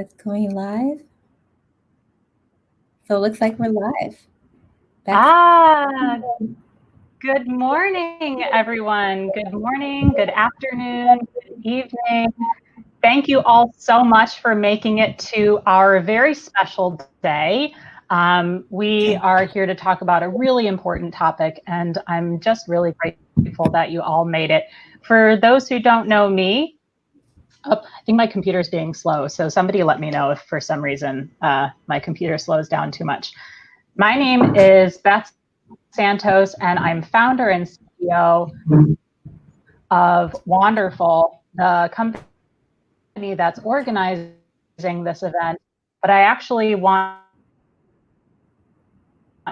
It's going live. So it looks like we're live. Good morning, everyone. Good morning, good afternoon, good evening. Thank you all so much for making it to our very special day. We are here to talk about a really important topic, and I'm just really grateful that you all made it. For those who don't know me, I think my computer's being slow, so somebody let me know if for some reason my computer slows down too much. My name is Beth Santos, and I'm founder and CEO of Wonderful, the company that's organizing this event. But I actually want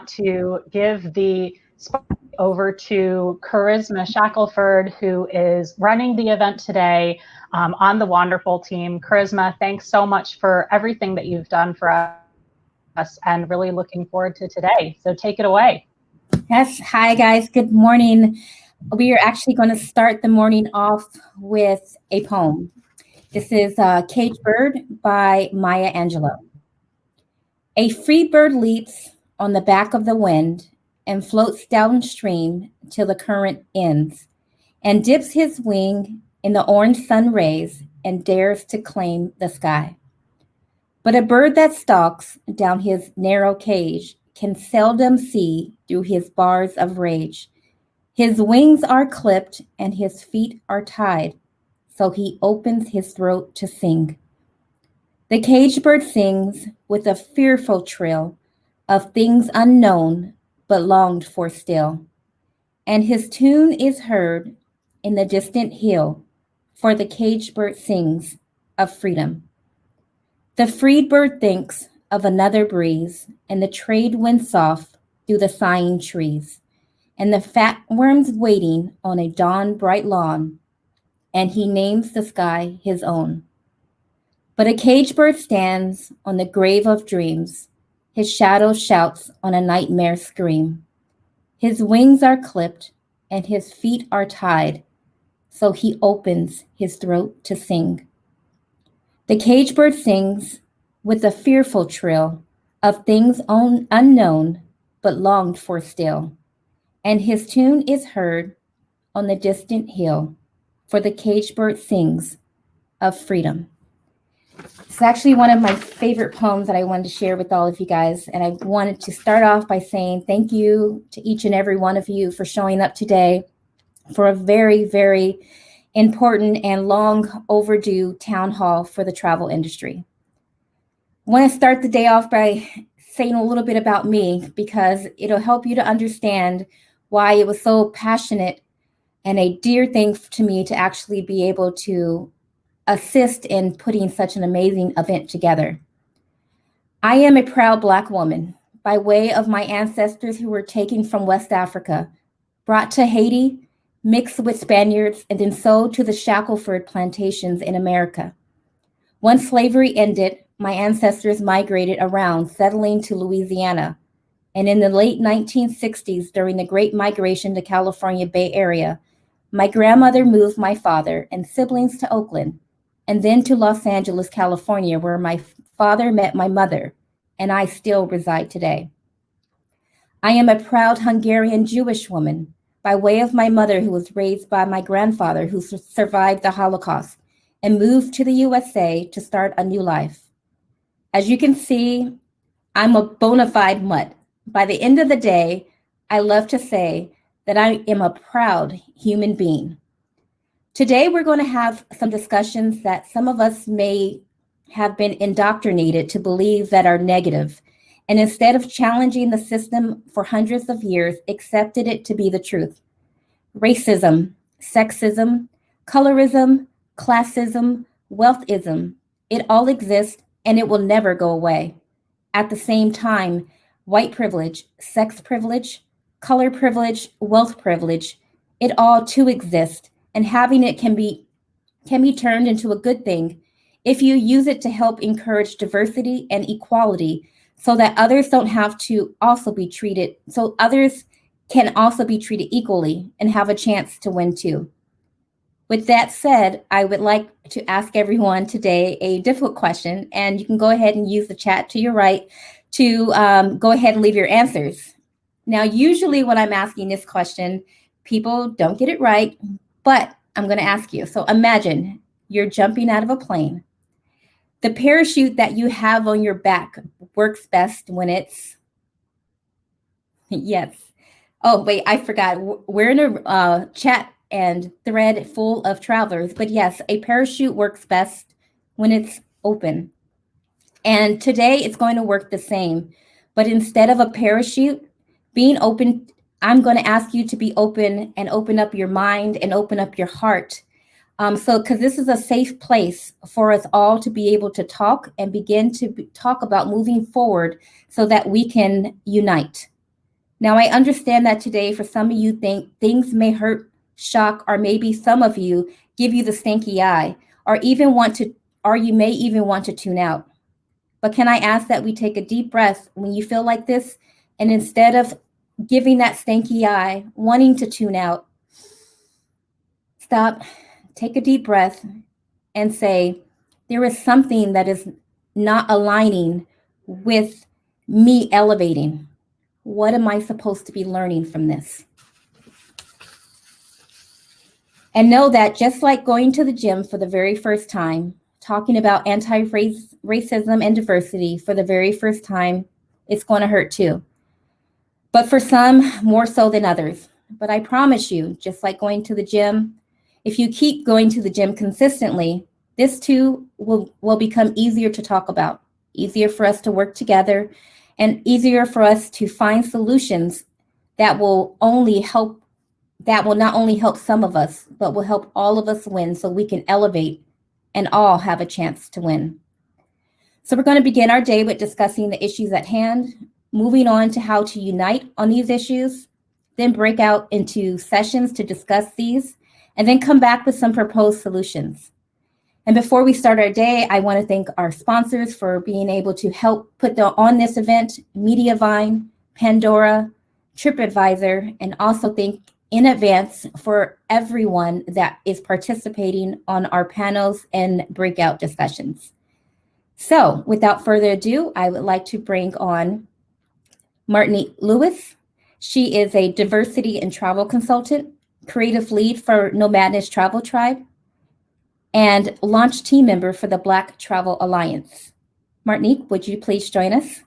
to give the spotlight over to Karisma Shackelford, who is running the event today on the Wonderful team. Karisma, thanks so much for everything that you've done for us, and really looking forward to today. So take it away. Yes. Hi, guys. Good morning. We are actually going to start the morning off with a poem. This is Caged Bird by Maya Angelou. A free bird leaps on the back of the wind and floats downstream till the current ends, and dips his wing in the orange sun rays and dares to claim the sky. But a bird that stalks down his narrow cage can seldom see through his bars of rage. His wings are clipped and his feet are tied, so he opens his throat to sing. The caged bird sings with a fearful trill of things unknown but longed for still, and his tune is heard in the distant hill, for the caged bird sings of freedom. The freed bird thinks of another breeze, and the trade winds soft through the sighing trees, and the fat worms waiting on a dawn bright lawn, and he names the sky his own. But a caged bird stands on the grave of dreams, his shadow shouts on a nightmare scream. His wings are clipped and his feet are tied, so he opens his throat to sing. The caged bird sings with a fearful trill of things unknown but longed for still, and his tune is heard on the distant hill, for the caged bird sings of freedom. It's actually one of my favorite poems that I wanted to share with all of you guys, and I wanted to start off by saying thank you to each and every one of you for showing up today for a very, very important and long overdue town hall for the travel industry. I want to start the day off by saying a little bit about me, because it'll help you to understand why it was so passionate and a dear thing to me to actually be able to assist in putting such an amazing event together. I am a proud Black woman by way of my ancestors who were taken from West Africa, brought to Haiti, mixed with Spaniards, and then sold to the Shackelford plantations in America. Once slavery ended, my ancestors migrated around, settling to Louisiana. And in the late 1960s, during the Great Migration to California Bay Area, my grandmother moved my father and siblings to Oakland, and then to Los Angeles, California, where my father met my mother, and I still reside today. I am a proud Hungarian Jewish woman by way of my mother, who was raised by my grandfather, who survived the Holocaust and moved to the USA to start a new life. As you can see, I'm a bona fide mutt. By the end of the day, I love to say that I am a proud human being. Today, we're going to have some discussions that some of us may have been indoctrinated to believe that are negative, and instead of challenging the system for hundreds of years, accepted it to be the truth. Racism, sexism, colorism, classism, wealthism, it all exists and it will never go away. At the same time, white privilege, sex privilege, color privilege, wealth privilege, it all too exists. And having it can be turned into a good thing if you use it to help encourage diversity and equality, so that others don't have to also be treated, so others can also be treated equally and have a chance to win too. With that said, I would like to ask everyone today a difficult question, and you can go ahead and use the chat to your right to go ahead and leave your answers. Now, usually when I'm asking this question, people don't get it right, but I'm going to ask you. So imagine you're jumping out of a plane. The parachute that you have on your back works best when it's, yes. Oh, wait, I forgot. We're in a chat and thread full of travelers, but yes, a parachute works best when it's open. And today it's going to work the same, but instead of a parachute being open, I'm going to ask you to be open and open up your mind and open up your heart. Because this is a safe place for us all to be able to talk and begin to talk about moving forward so that we can unite. Now, I understand that today for some of you think things may hurt, shock, or maybe some of you give you the stinky eye, or you may even want to tune out. But can I ask that we take a deep breath when you feel like this, and instead of giving that stinky eye, wanting to tune out, stop, take a deep breath, and say, there is something that is not aligning with me elevating. What am I supposed to be learning from this? And know that just like going to the gym for the very first time, talking about anti-racism and diversity for the very first time, it's going to hurt too. But for some, more so than others. But I promise you, just like going to the gym, if you keep going to the gym consistently, this too will become easier to talk about, easier for us to work together, and easier for us to find solutions that will not only help some of us, but will help all of us win so we can elevate and all have a chance to win. So we're going to begin our day with discussing the issues at hand, moving on to how to unite on these issues, then break out into sessions to discuss these, and then come back with some proposed solutions. And before we start our day, I want to thank our sponsors for being able to help put on this event, Mediavine, Pandora, TripAdvisor, and also thank in advance for everyone that is participating on our panels and breakout discussions. So without further ado, I would like to bring on Martinique Lewis. She is a diversity and travel consultant, creative lead for Nomadness Travel Tribe, and launch team member for the Black Travel Alliance. Martinique, would you please join us?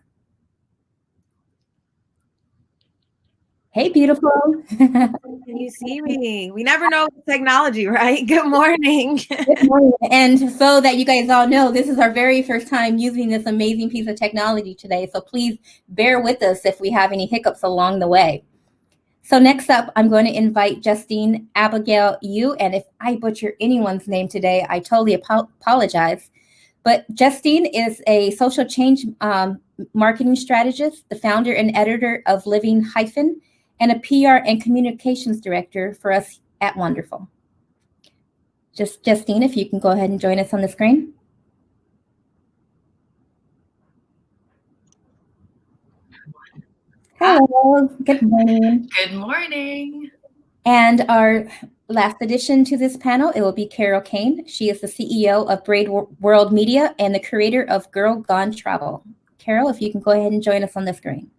Hey, beautiful. Can you see me? We never know technology, right? Good morning. Good morning. And so that you guys all know, this is our very first time using this amazing piece of technology today. So please bear with us if we have any hiccups along the way. So next up, I'm going to invite Justine, Abigail, you, and if I butcher anyone's name today, I totally apologize. But Justine is a social change marketing strategist, the founder and editor of Living Hyphen, and a PR and communications director for us at Wonderful. Justine, if you can go ahead and join us on the screen. Hello, good morning. Good morning. And our last addition to this panel, it will be Carol Cain. She is the CEO of Braid World Media and the creator of Girl Gone Travel. Carol, if you can go ahead and join us on the screen.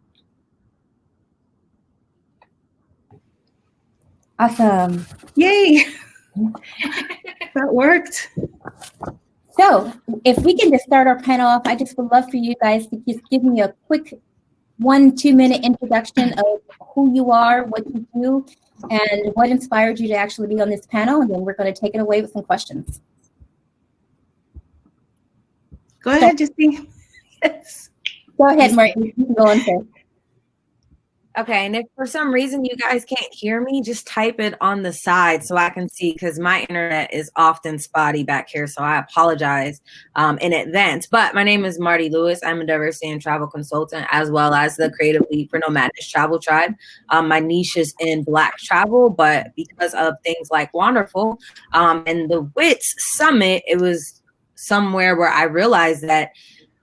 Awesome. Yay. That worked. So if we can just start our panel off, I just would love for you guys to just give me a quick 1-2 minute introduction of who you are, what you do, and what inspired you to actually be on this panel. And then we're going to take it away with some questions. Go ahead, Justine. Yes. Go ahead, Martin. You can go on, sir. Okay, and if for some reason you guys can't hear me, just type it on the side so I can see, because my internet is often spotty back here, so I apologize in advance. But my name is Marty Lewis. I'm a diversity and travel consultant, as well as the creative lead for Nomadness Travel Tribe. My niche is in Black travel, but because of things like Wonderful and the WITS Summit, it was somewhere where I realized that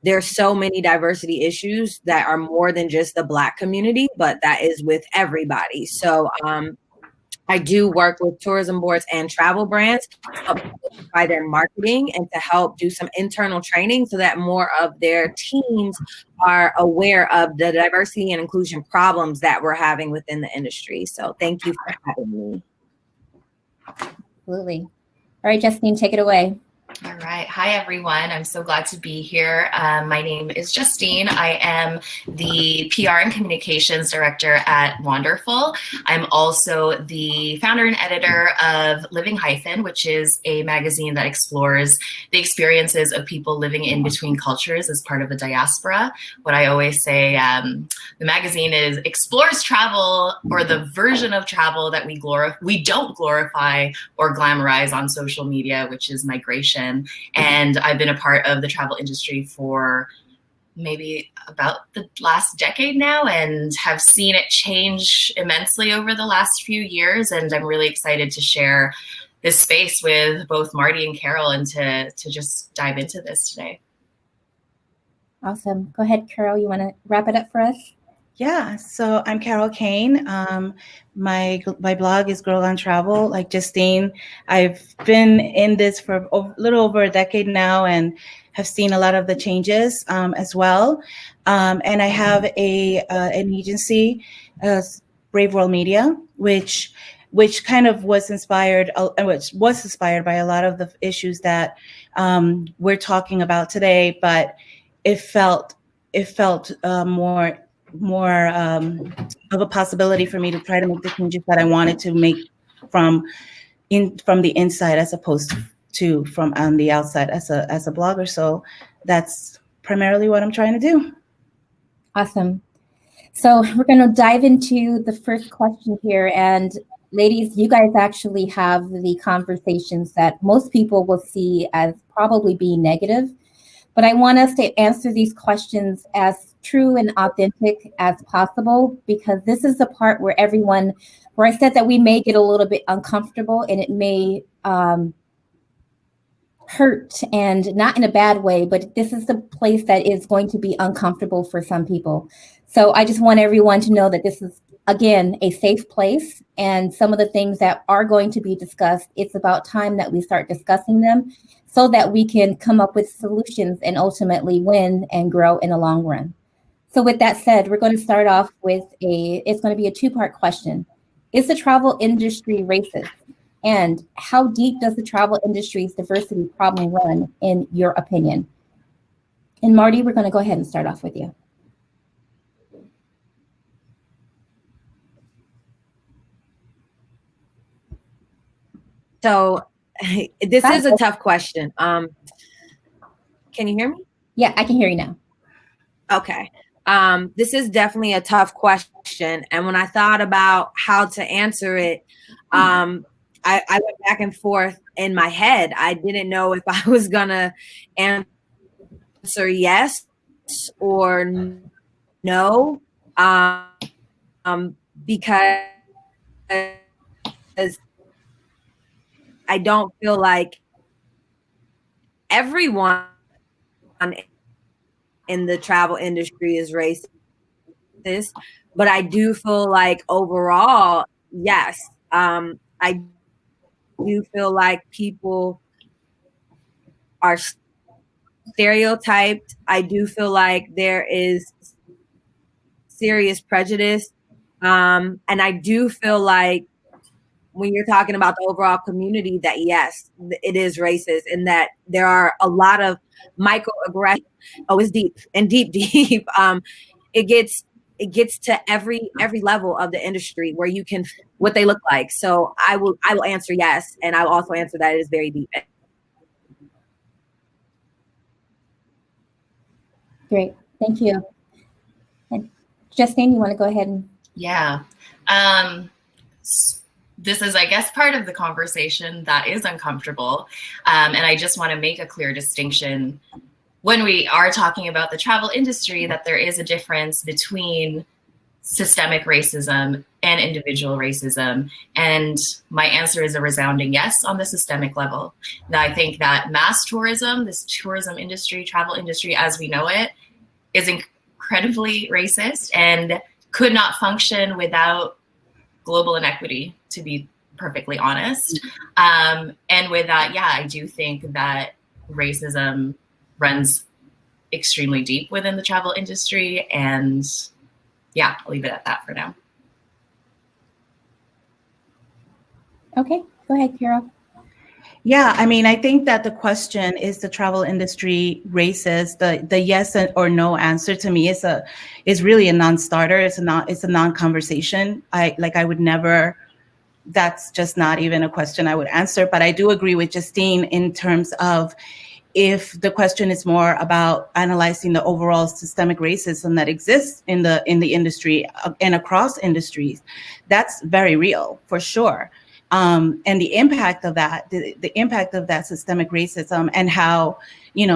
there's so many diversity issues that are more than just the Black community, but that is with everybody. So I do work with tourism boards and travel brands by their marketing and to help do some internal training so that more of their teams are aware of the diversity and inclusion problems that we're having within the industry. So thank you for having me. Absolutely. All right, Justine, take it away. All right. Hi, everyone. I'm so glad to be here. My name is Justine. I am the PR and Communications Director at Wonderful. I'm also the founder and editor of Living Hyphen, which is a magazine that explores the experiences of people living in between cultures as part of a diaspora. What I always say, the magazine explores travel, or the version of travel that we don't glorify or glamorize on social media, which is migration. And I've been a part of the travel industry for maybe about the last decade now and have seen it change immensely over the last few years. And I'm really excited to share this space with both Marty and Carol and to just dive into this today. Awesome. Go ahead, Carol. You want to wrap it up for us? Yeah, so I'm Carol Cain. My blog is Girl on Travel. Like Justine, I've been in this for a little over a decade now and have seen a lot of the changes as well. And I have an agency, Brave World Media, which kind of was inspired by a lot of the issues that we're talking about today, but it felt more of a possibility for me to try to make the changes that I wanted to make from the inside as opposed to from on the outside as a blogger. So that's primarily what I'm trying to do. Awesome. So we're going to dive into the first question here. And ladies, you guys actually have the conversations that most people will see as probably being negative. But I want us to answer these questions as true and authentic as possible, because this is the part where I said that we may get a little bit uncomfortable and it may hurt, and not in a bad way, but this is the place that is going to be uncomfortable for some people. So I just want everyone to know that this is, again, a safe place, and some of the things that are going to be discussed, it's about time that we start discussing them so that we can come up with solutions and ultimately win and grow in the long run. So with that said, we're going to start off with it's going to be a two-part question. Is the travel industry racist? And how deep does the travel industry's diversity problem run, in your opinion? And Marty, we're going to go ahead and start off with you. So this is a tough question. Can you hear me? Yeah, I can hear you now. Okay. This is definitely a tough question. And when I thought about how to answer it, I went back and forth in my head. I didn't know if I was going to answer yes or no, because I don't feel like everyone in the travel industry is racist, but I do feel like overall, yes, I do feel like people are stereotyped. I do feel like there is serious prejudice. And I do feel like when you're talking about the overall community, that yes, it is racist, and that there are a lot of microaggressions. Oh, it's deep and deep. It gets to every level of the industry where you can what they look like. So I will answer yes, and I'll also answer that it is very deep. Great, thank you. And Justine, you want to go ahead and? Yeah. This is, I guess, part of the conversation that is uncomfortable. And I just want to make a clear distinction when we are talking about the travel industry, that there is a difference between systemic racism and individual racism. And my answer is a resounding yes on the systemic level. Now, I think that mass tourism, this tourism industry, travel industry as we know it, is incredibly racist and could not function without global inequity, to be perfectly honest. And with that, yeah, I do think that racism runs extremely deep within the travel industry. And yeah, I'll leave it at that for now. Okay, go ahead, Carol. Yeah, I mean, I think that the question is the travel industry racist. The yes or no answer to me is really a non-starter. It's a non-conversation. I would never. That's just not even a question I would answer. But I do agree with Justine in terms of if the question is more about analyzing the overall systemic racism that exists in the industry and across industries, that's very real for sure. And the impact of that, the impact of that systemic racism, and how,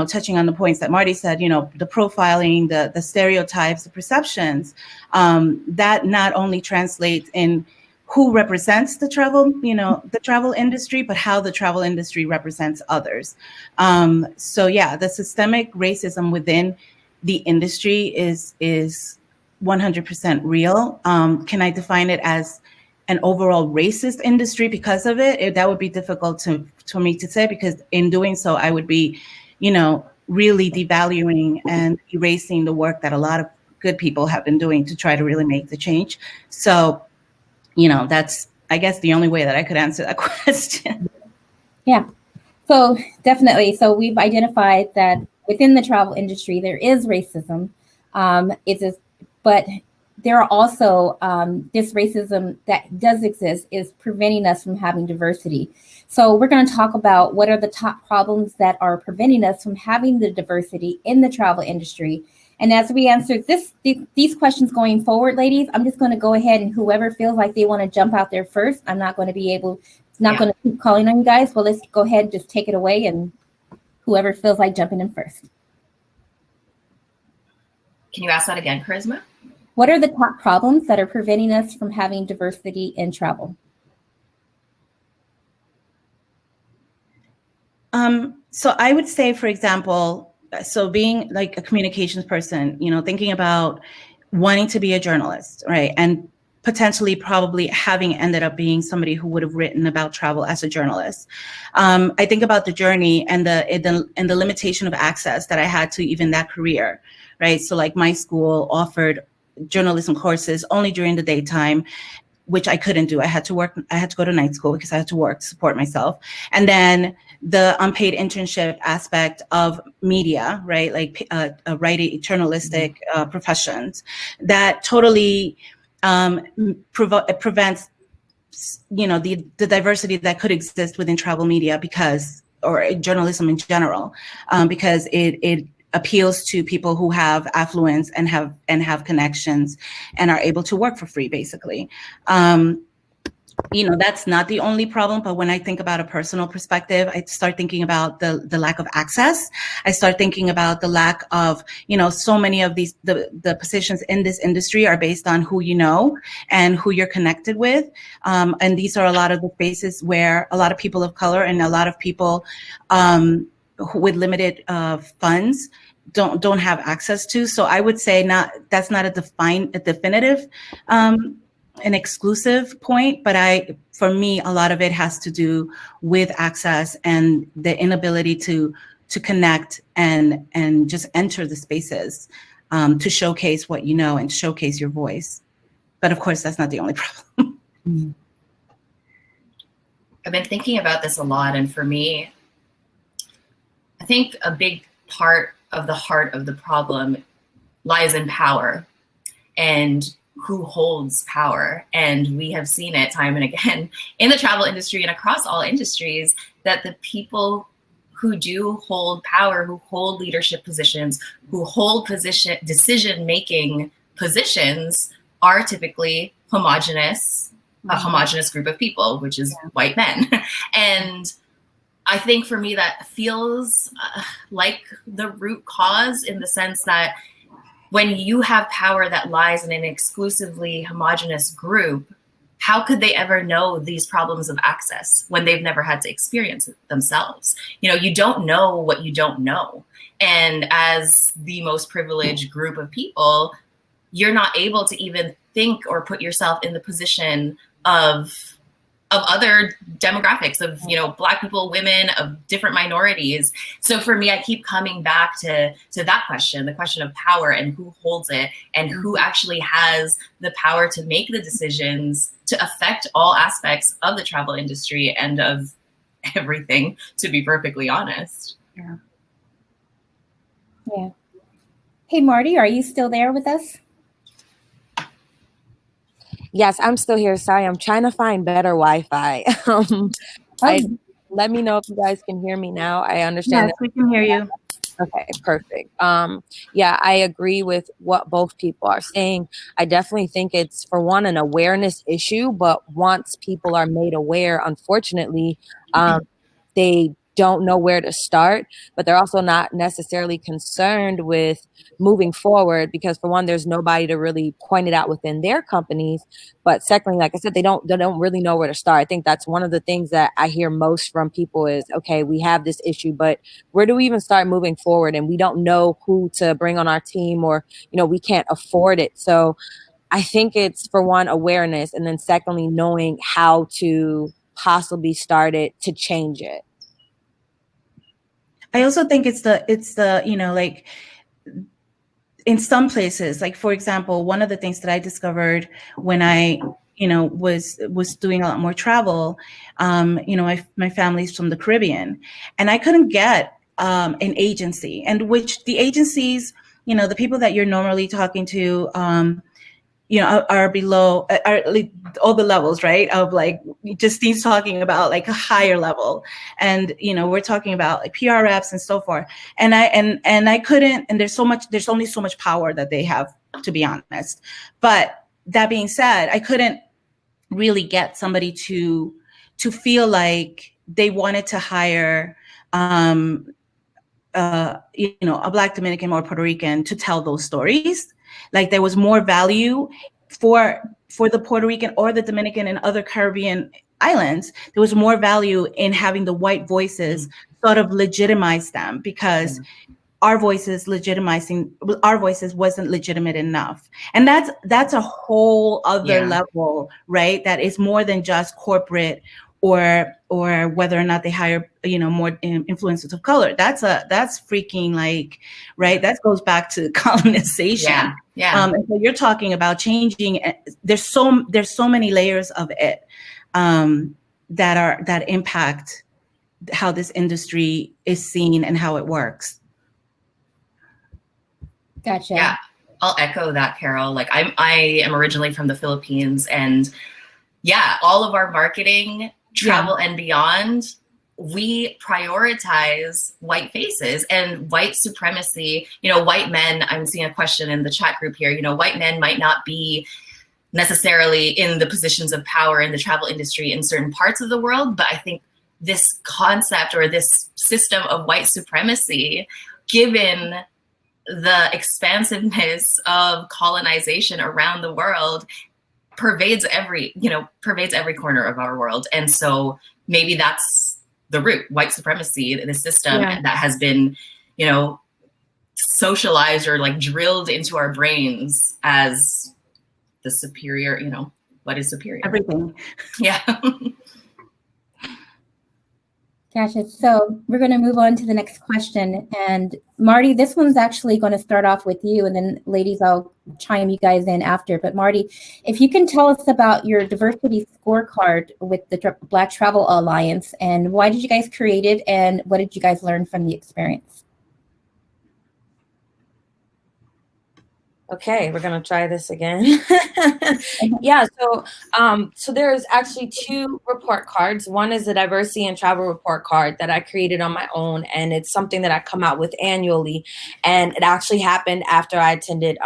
touching on the points that Marty said, the profiling, the stereotypes, the perceptions, that not only translates in who represents the travel industry, but how the travel industry represents others. So yeah, the systemic racism within the industry is 100% real. Can I define it as an overall racist industry because of it? That would be difficult for me to say, because in doing so, I would be, really devaluing and erasing the work that a lot of good people have been doing to try to really make the change. So, that's, I guess, the only way that I could answer that question. Yeah, so definitely. So we've identified that within the travel industry, there is racism. But there are also this racism that does exist is preventing us from having diversity. So we're going to talk about what are the top problems that are preventing us from having the diversity in the travel industry. And as we answer these questions going forward, ladies, I'm just going to go ahead, and whoever feels like they want to jump out there first, I'm not going to going to keep calling on you guys. Well, let's go ahead and just take it away, and whoever feels like jumping in first. Can you ask that again, Karisma? What are the top problems that are preventing us from having diversity in travel? So I would say, for example, so being like a communications person, thinking about wanting to be a journalist, right? And potentially probably having ended up being somebody who would have written about travel as a journalist. I think about the journey and the limitation of access that I had to even that career, right? So like my school offered journalism courses only during the daytime, which I couldn't do. I had to work. I had to go to night school because I had to work to support myself. And then the unpaid internship aspect of media, right? Like writing, journalistic professions, that totally prevents, the diversity that could exist within travel media or journalism in general, because it appeals to people who have affluence and have connections and are able to work for free, basically. That's not the only problem, but when I think about a personal perspective, I start thinking about the lack of access. I start thinking about the lack of, so many of these, the positions in this industry are based on who you know and who you're connected with. And these are a lot of the spaces where a lot of people of color and a lot of people with limited funds don't have access to. So I would say that's not a definitive an exclusive point, but for me, a lot of it has to do with access and the inability to connect and just enter the spaces to showcase what you know and showcase your voice. But of course, that's not the only problem. I've been thinking about this a lot, and for me, I think a big part of the heart of the problem lies in power and who holds power. And we have seen it time and again in the travel industry and across all industries that the people who do hold power, who hold leadership positions, who hold decision-making positions are typically a homogenous group of people, which is white men. And I think for me, that feels like the root cause, in the sense that when you have power that lies in an exclusively homogenous group, how could they ever know these problems of access when they've never had to experience it themselves? You don't know what you don't know. And as the most privileged group of people, you're not able to even think or put yourself in the position of other demographics, of, you know, Black people, women, of different minorities. So for me, I keep coming back to that question, the question of power and who holds it and who actually has the power to make the decisions to affect all aspects of the travel industry and of everything, to be perfectly honest. Yeah. Yeah. Hey, Marty, are you still there with us? Yes, I'm still here. Sorry, I'm trying to find better Wi-Fi. Let me know if you guys can hear me now. I understand. Yes, we can hear you. Okay, perfect. Yeah, I agree with what both people are saying. I definitely think it's, for one, an awareness issue, but once people are made aware, unfortunately, they don't know where to start, but they're also not necessarily concerned with moving forward because, for one, there's nobody to really point it out within their companies. But secondly, like I said, they don't really know where to start. I think that's one of the things that I hear most from people is, okay, we have this issue, but where do we even start moving forward? And we don't know who to bring on our team, or, you know, we can't afford it. So I think it's, for one, awareness, and then secondly, knowing how to possibly start it to change it. I also think it's the, you know, like in some places, like, for example, one of the things that I discovered when I, you know, was doing a lot more travel, you know, my family's from the Caribbean, and I couldn't get an agency, and which the agencies, you know, the people that you're normally talking to, you know, are below, are like all the levels, right? Of like, Justine's talking about like a higher level, and, you know, we're talking about like PR reps and so forth. And I couldn't, and there's only so much power that they have, to be honest. But that being said, I couldn't really get somebody to feel like they wanted to hire, you know, a Black Dominican or Puerto Rican to tell those stories. Like, there was more value for the Puerto Rican or the Dominican and other Caribbean islands. There was more value in having the white voices sort of legitimize them, because our voices wasn't legitimate enough. And that's a whole other level, right? That is more than just corporate or whether or not they hire, you know, more influencers of color. That's freaking, like, right? That goes back to colonization. Yeah. And so you're talking about changing. There's so many layers of it that impact how this industry is seen and how it works. Gotcha. Yeah, I'll echo that, Carol. Like, I am originally from the Philippines, and yeah, all of our marketing, travel and beyond, we prioritize white faces and white supremacy. You know, white men, I'm seeing a question in the chat group here, you know, white men might not be necessarily in the positions of power in the travel industry in certain parts of the world, but I think this concept or this system of white supremacy, given the expansiveness of colonization around the world, pervades every corner of our world. And so maybe that's the root, white supremacy, the system that has been, you know, socialized or like drilled into our brains as the superior, you know, what is superior? Everything. Yeah. Gotcha. So we're going to move on to the next question. And Marty, this one's actually going to start off with you, and then ladies, I'll chime you guys in after. But Marty, if you can tell us about your diversity scorecard with the Black Travel Alliance, and why did you guys create it, and what did you guys learn from the experience? Okay, we're gonna try this again. Yeah, so there's actually two report cards. One is the diversity and travel report card that I created on my own, and it's something that I come out with annually. And it actually happened after I attended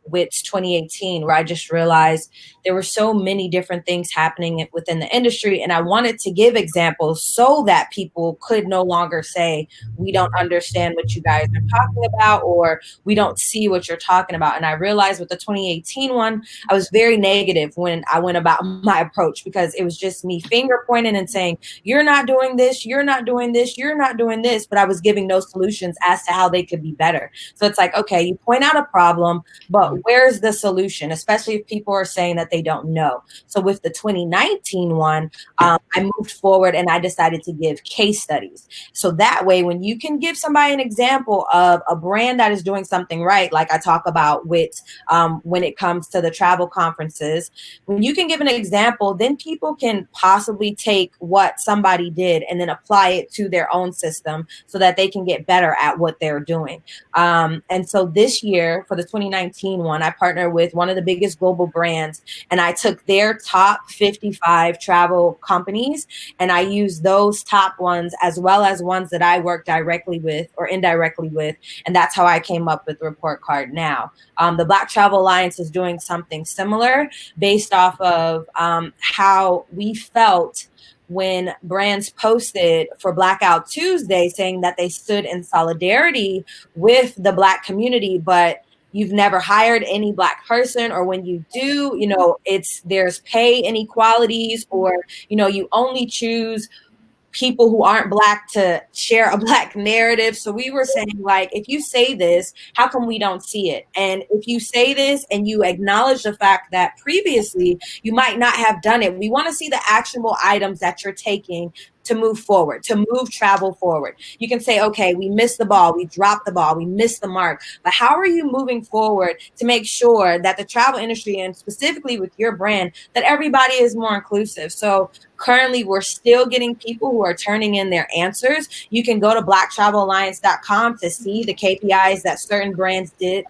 WITS 2018, where I just realized there were so many different things happening within the industry, and I wanted to give examples so that people could no longer say, we don't understand what you guys are talking about, or we don't see what you're talking about. And I I realized with the 2018 one, I was very negative when I went about my approach, because it was just me finger pointing and saying, you're not doing this, you're not doing this, you're not doing this, but I was giving no solutions as to how they could be better. So it's like, okay, you point out a problem, but where's the solution, especially if people are saying that they don't know. So with the 2019 one, I moved forward and I decided to give case studies. So that way, when you can give somebody an example of a brand that is doing something right, like I talk about with when it comes to the travel conferences, when you can give an example, then people can possibly take what somebody did and then apply it to their own system so that they can get better at what they're doing. And so this year for the 2019 one, I partnered with one of the biggest global brands, and I took their top 55 travel companies and I used those top ones as well as ones that I work directly with or indirectly with. And that's how I came up with the report card now. The Black Travel Alliance is doing something similar based off of how we felt when brands posted for Blackout Tuesday saying that they stood in solidarity with the Black community, but you've never hired any Black person, or when you do, you know, there's pay inequalities, or, you know, you only choose people who aren't Black to share a Black narrative. So we were saying, like, if you say this, how come we don't see it? And if you say this and you acknowledge the fact that previously you might not have done it, we want to see the actionable items that you're taking to move forward, to move travel forward. You can say, okay, we missed the ball, we dropped the ball, we missed the mark, but how are you moving forward to make sure that the travel industry, and specifically with your brand, that everybody is more inclusive? So currently we're still getting people who are turning in their answers. You can go to blacktravelalliance.com to see the KPIs that certain brands did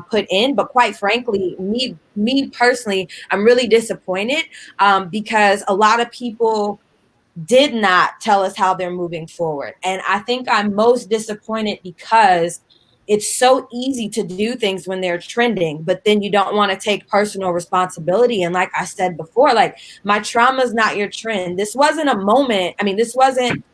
put in. But quite frankly, me personally, I'm really disappointed because a lot of people did not tell us how they're moving forward. And I think I'm most disappointed because it's so easy to do things when they're trending, but then you don't want to take personal responsibility. And like I said before, like, my trauma is not your trend. This wasn't a moment. I mean, this wasn't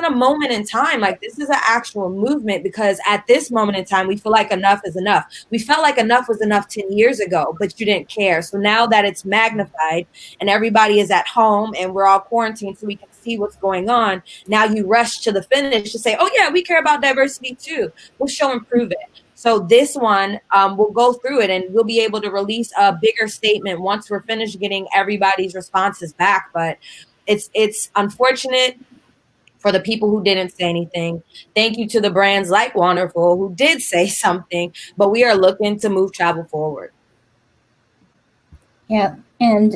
a moment in time. Like, this is an actual movement, because at this moment in time, we feel like enough is enough. We felt like enough was enough 10 years ago, but you didn't care. So now that it's magnified and everybody is at home and we're all quarantined so we can see what's going on, now you rush to the finish to say, oh yeah, we care about diversity too. We'll show and prove it. So this one, we'll go through it and we'll be able to release a bigger statement once we're finished getting everybody's responses back. But it's unfortunate for the people who didn't say anything. Thank you to the brands like Wonderful who did say something, but we are looking to move travel forward. Yeah, and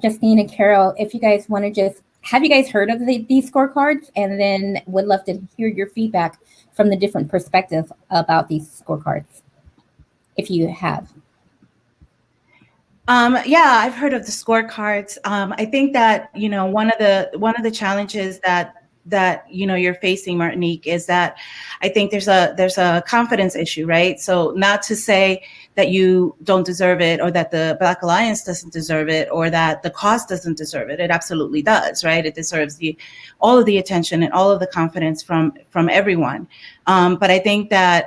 Justine and Carol, if you guys want to have you guys heard of these scorecards? And then would love to hear your feedback from the different perspectives about these scorecards, if you have. Yeah, I've heard of the scorecards. I think that, you know, one of the challenges that you're facing, Martinique, is that I think there's a confidence issue, right? So not to say that you don't deserve it, or that the Black Alliance doesn't deserve it, or that the cause doesn't deserve it. It absolutely does, right? It deserves all of the attention and all of the confidence from everyone. But I think that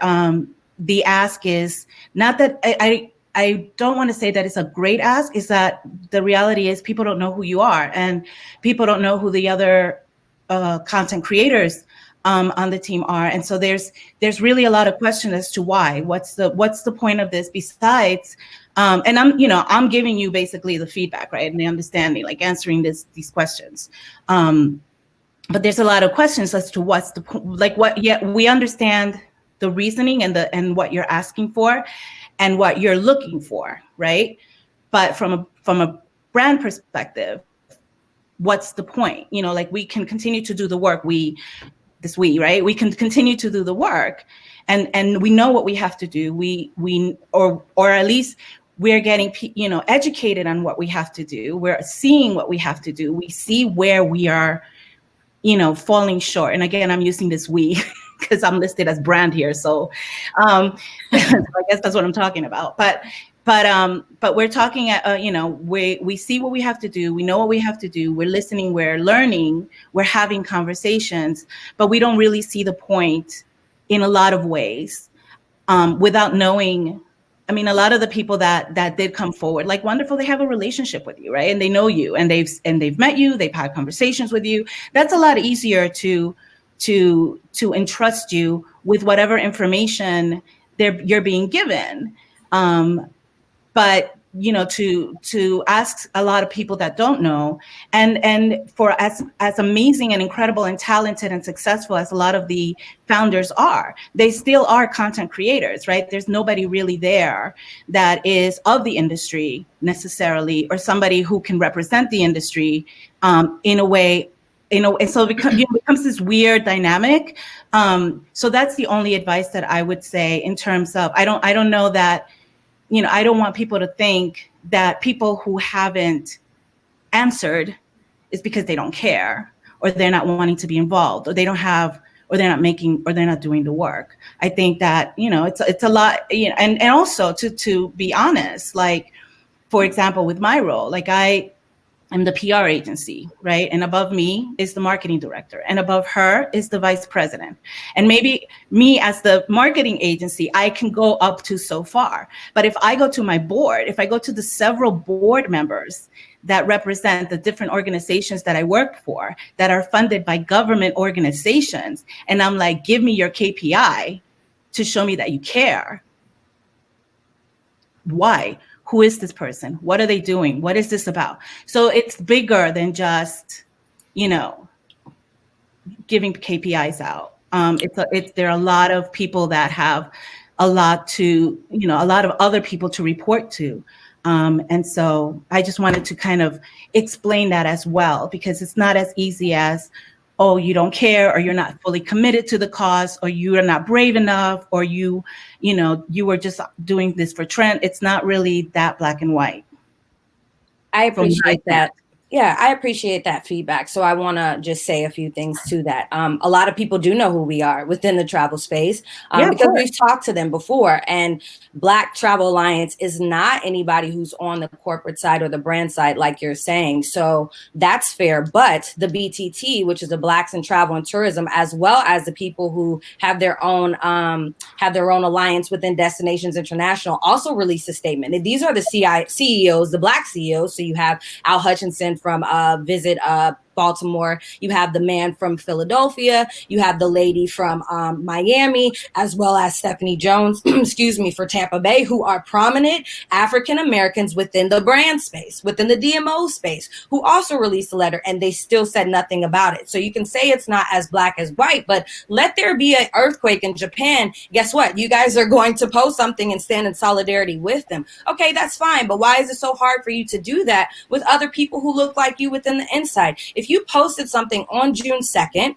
the ask is not that I don't want to say that it's a great ask, is that the reality is people don't know who you are, and people don't know who the other content creators on the team are. And so there's really a lot of question as to why. What's the point of this besides and I'm giving you basically the feedback, right? And the understanding, like answering these questions. But there's a lot of questions as to what's the like what we understand the reasoning and what you're asking for and what you're looking for, right? But from a brand perspective, what's the point? You know, like, we can continue to do the work. Right? We can continue to do the work, and we know what we have to do. Or at least we're getting, educated on what we have to do. We're seeing what we have to do. We see where we are, falling short. And again, I'm using this we because I'm listed as brand here. So I guess that's what I'm talking about. But we're talking at, we see what we have to do. We know what we have to do. We're listening, we're learning, we're having conversations, but we don't really see the point in a lot of ways without knowing I mean, a lot of the people that did come forward, like Wonderful, they have a relationship with you, right? And they know you, and they've met you, they've had conversations with you. That's a lot easier to entrust you with whatever information you're being given. But to ask a lot of people that don't know, and for as amazing and incredible and talented and successful as a lot of the founders are, they still are content creators, right? There's nobody really there that is of the industry necessarily, or somebody who can represent the industry in a way. And so it becomes this weird dynamic. So that's the only advice that I would say in terms of, I don't know that, I don't want people to think that people who haven't answered is because they don't care, or they're not wanting to be involved, or they don't have, or they're not making, or they're not doing the work. I think that, it's a lot, and also to be honest, like, for example, with my role, like I'm the PR agency, right? And above me is the marketing director, and above her is the vice president. And maybe me as the marketing agency, I can go up to so far. But if I go to my board, if I go to the several board members that represent the different organizations that I work for, that are funded by government organizations, and I'm like, give me your KPI to show me that you care. Why? Who is this person? What are they doing? What is this about? So it's bigger than just, giving KPIs out. There are a lot of people that have a lot of other people to report to. And so I just wanted to kind of explain that as well, because it's not as easy as, oh, you don't care, or you're not fully committed to the cause, or you are not brave enough, or you were just doing this for trend. It's not really that black and white. I appreciate that. Yeah, I appreciate that feedback. So I want to just say a few things to that. A lot of people do know who we are within the travel space because we've talked to them before. And Black Travel Alliance is not anybody who's on the corporate side or the brand side, like you're saying. So that's fair. But the BTT, which is the Blacks in Travel and Tourism, as well as the people who have their own alliance within Destinations International, also released a statement. And these are the CEOs, the Black CEOs. So you have Al Hutchinson from Visit Baltimore, you have the man from Philadelphia, you have the lady from Miami, as well as Stephanie Jones, for Tampa Bay, who are prominent African Americans within the brand space, within the DMO space, who also released a letter, and they still said nothing about it. So you can say it's not as black as white, but let there be an earthquake in Japan. Guess what? You guys are going to post something and stand in solidarity with them. Okay, that's fine, but why is it so hard for you to do that with other people who look like you within the inside? If you posted something on June 2nd,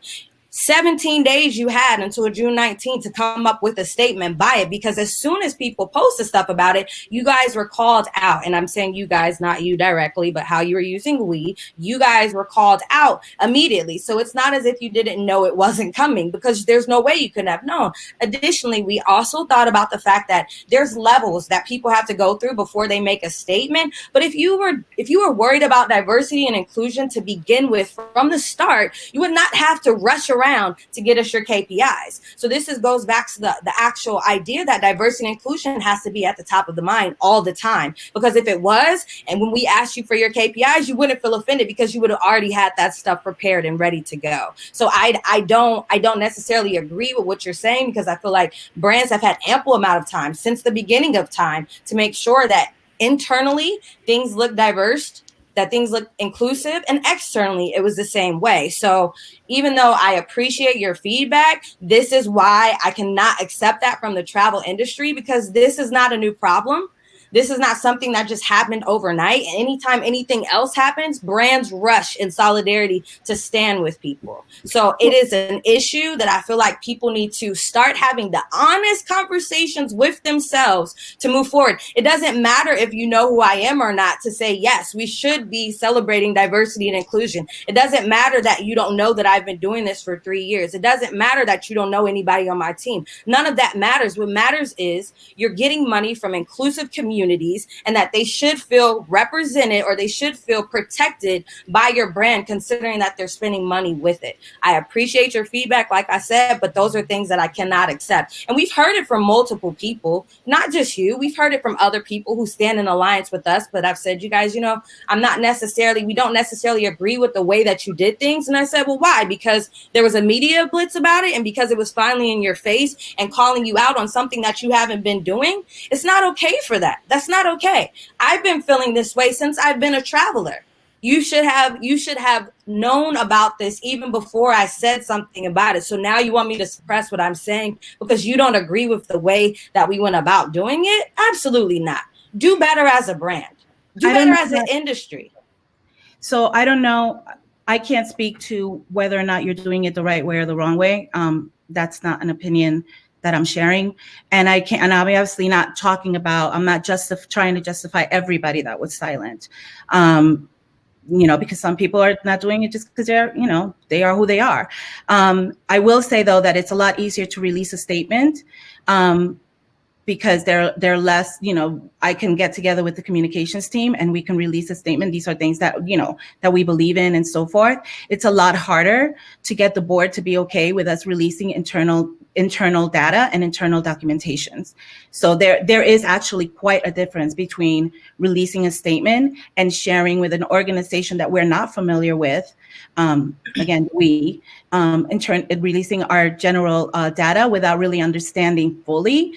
17 days you had until June 19th to come up with a statement by it, because as soon as people posted stuff about it, you guys were called out. And I'm saying you guys, not you directly, but how you were using we, you guys were called out immediately. So it's not as if you didn't know it wasn't coming, because there's no way you could have known. Additionally, we also thought about the fact that there's levels that people have to go through before they make a statement. But if you were worried about diversity and inclusion to begin with from the start, you would not have to rush around to get us your KPIs. So this goes back to the actual idea that diversity and inclusion has to be at the top of the mind all the time. Because if it was, and when we asked you for your KPIs, you wouldn't feel offended because you would have already had that stuff prepared and ready to go. So I don't necessarily agree with what you're saying, because I feel like brands have had ample amount of time since the beginning of time to make sure that internally things look diverse, that things look inclusive, and externally it was the same way. So even though I appreciate your feedback, this is why I cannot accept that from the travel industry, because this is not a new problem. This is not something that just happened overnight. And anytime anything else happens, brands rush in solidarity to stand with people. So it is an issue that I feel like people need to start having the honest conversations with themselves to move forward. It doesn't matter if you know who I am or not to say, yes, we should be celebrating diversity and inclusion. It doesn't matter that you don't know that I've been doing this for 3 years. It doesn't matter that you don't know anybody on my team. None of that matters. What matters is you're getting money from inclusive communities communities and that they should feel represented or they should feel protected by your brand, considering that they're spending money with it. I appreciate your feedback, like I said, but those are things that I cannot accept. And we've heard it from multiple people, not just you. We've heard it from other people who stand in alliance with us, but I've said, you guys, we don't necessarily agree with the way that you did things. And I said, well, why? Because there was a media blitz about it, and because it was finally in your face and calling you out on something that you haven't been doing. It's not okay for that. That's not okay. I've been feeling this way since I've been a traveler. You should have known about this even before I said something about it. So now you want me to suppress what I'm saying because you don't agree with the way that we went about doing it? Absolutely not. Do better as a brand. Do better as an industry. So I don't know. I can't speak to whether or not you're doing it the right way or the wrong way. That's not an opinion that I'm sharing. And I'm obviously not talking about, I'm not trying to justify everybody that was silent. Because some people are not doing it just because they are who they are. I will say though, that it's a lot easier to release a statement, because they're less, I can get together with the communications team and we can release a statement. These are things that, that we believe in and so forth. It's a lot harder to get the board to be okay with us releasing internal data and internal documentations. So there is actually quite a difference between releasing a statement and sharing with an organization that we're not familiar with. Again, releasing our general data without really understanding fully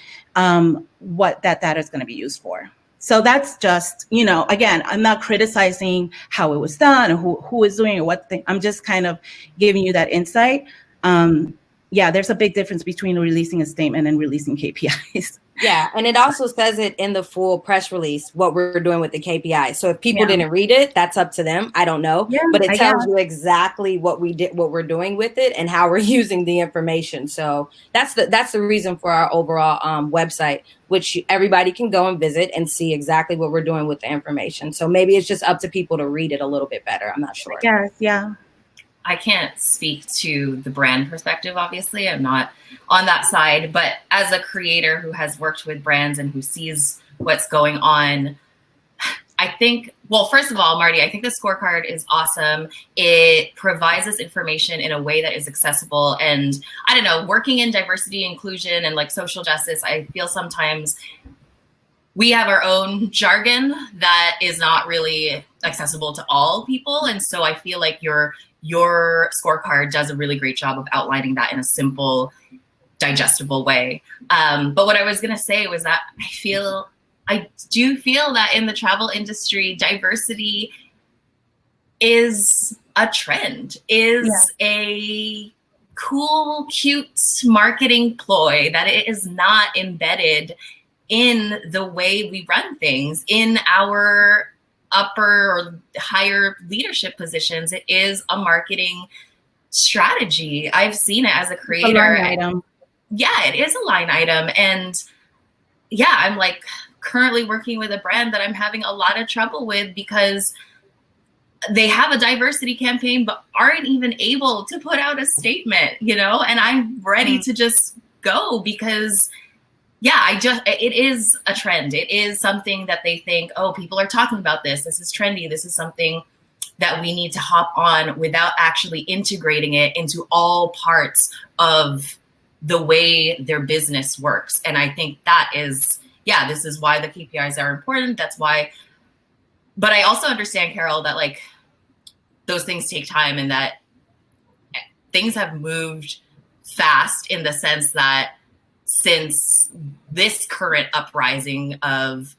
what that data is going to be used for. So that's just, again, I'm not criticizing how it was done or who is doing it, what thing. I'm just kind of giving you that insight. There's a big difference between releasing a statement and releasing KPIs. Yeah, and it also says it in the full press release, what we're doing with the KPIs. So if people didn't read it, that's up to them. I don't know. Yeah, but it tells you exactly what we're doing with it and how we're using the information. So that's the reason for our overall website, which everybody can go and visit and see exactly what we're doing with the information. So maybe it's just up to people to read it a little bit better. I'm not sure. Yes, yeah. I can't speak to the brand perspective, obviously. I'm not on that side. But as a creator who has worked with brands and who sees what's going on, I think, well, first of all, Marty, I think the scorecard is awesome. It provides us information in a way that is accessible. And I don't know, working in diversity, inclusion, and like social justice, I feel sometimes we have our own jargon that is not really accessible to all people. And so I feel like your scorecard does a really great job of outlining that in a simple, digestible way. But what I was going to say was that I do feel that in the travel industry, diversity is a trend, a cool, cute marketing ploy, that it is not embedded in the way we run things in our upper or higher leadership positions. It is a marketing strategy. I've seen it as a creator. A line item. Yeah, it is a line item. And yeah, I'm like currently working with a brand that I'm having a lot of trouble with because they have a diversity campaign, but aren't even able to put out a statement, and I'm ready to just go because it is a trend. It is something that they think, oh, people are talking about this. This is trendy. This is something that we need to hop on without actually integrating it into all parts of the way their business works. And I think that is, this is why the KPIs are important. That's why. But I also understand, Carol, that like those things take time and that things have moved fast in the sense that since this current uprising of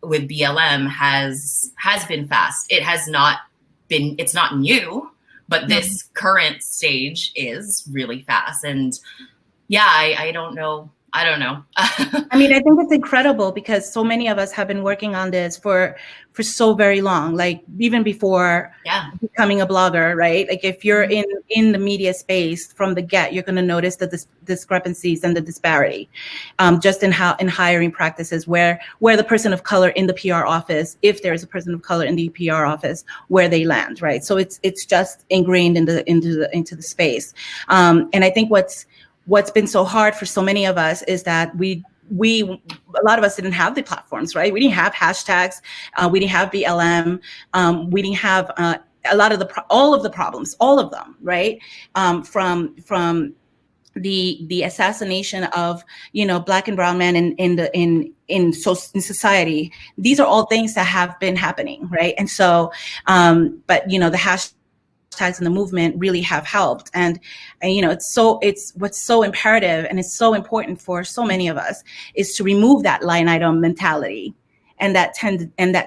with BLM has been fast. It's not new, but this current stage is really fast. And I don't know. I mean, I think it's incredible because so many of us have been working on this for so very long, like even before becoming a blogger, right? Like if you're in the media space from the get, you're going to notice the discrepancies and the disparity just in hiring practices where the person of color in the PR office, if there is a person of color in the PR office, where they land, right? So it's just ingrained into the space. And I think what's been so hard for so many of us is that we a lot of us didn't have the platforms, right? We didn't have hashtags. We didn't have BLM. We didn't have a lot of all of the problems, all of them, right? From the assassination of, you know, Black and brown men in society. These are all things that have been happening, right? And so, but you know, the hashtags and the movement really have helped, and you know, it's what's so imperative and it's so important for so many of us is to remove that line item mentality and that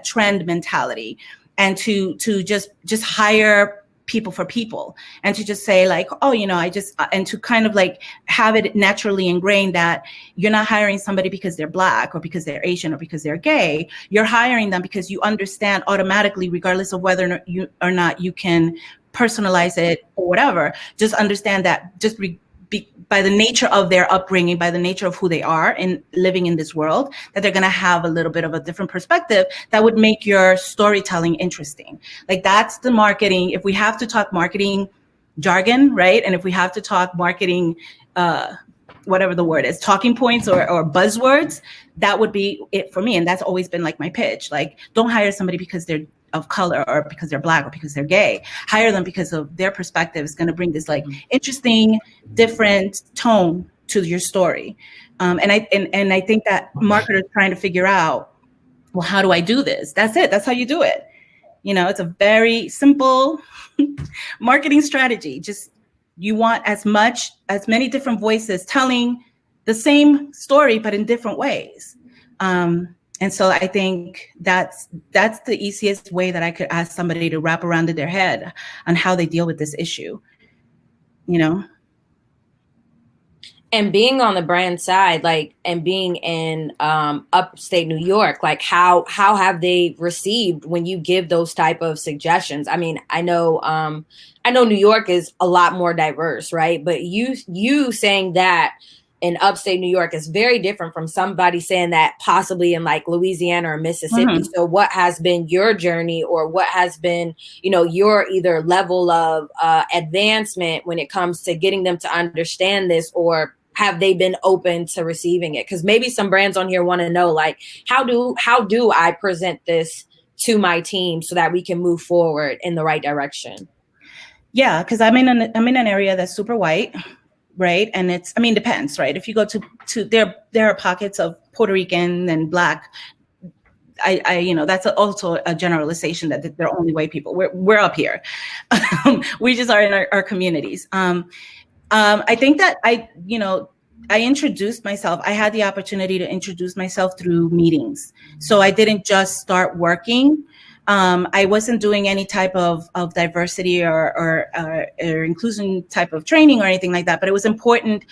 trend mentality, and to just hire people for people, and to just say like, oh, you know, and to kind of like have it naturally ingrained that you're not hiring somebody because they're Black or because they're Asian or because they're gay. You're hiring them because you understand automatically, regardless of whether or not you can personalize it or whatever, just understand that just by the nature of their upbringing, by the nature of who they are and living in this world, that they're going to have a little bit of a different perspective that would make your storytelling interesting. Like, that's the marketing. If we have to talk marketing jargon, right? And if we have to talk marketing, whatever the word is, talking points or buzzwords, that would be it for me. And that's always been like my pitch. Like, don't hire somebody because they're of color or because they're Black or because they're gay. Hire them because of their perspective is going to bring this like interesting, different tone to your story. And I think that marketers trying to figure out, well, how do I do this? That's it. That's how you do it. You know, it's a very simple marketing strategy. Just, you want as many different voices telling the same story, but in different ways. And so I think that's the easiest way that I could ask somebody to wrap around in their head on how they deal with this issue, you know? And being on the brand side, like, and being in upstate New York, like how have they received when you give those type of suggestions? I mean, I know New York is a lot more diverse, right? But you saying that in upstate New York is very different from somebody saying that possibly in like Louisiana or Mississippi. Mm-hmm. So what has been your journey, or what has been, you know, your either level of advancement when it comes to getting them to understand this, or have they been open to receiving it? Because maybe some brands on here want to know, like, how do I present this to my team so that we can move forward in the right direction? Yeah, because I'm in an area that's super white. Right. And depends, right? If you go to there are pockets of Puerto Rican and Black. I that's also a generalization that they're only white people. We're up here. We just are in our communities. I think that I introduced myself. I had the opportunity to introduce myself through meetings. So I didn't just start working. I wasn't doing any type of diversity or inclusion type of training or anything like that, but it was important.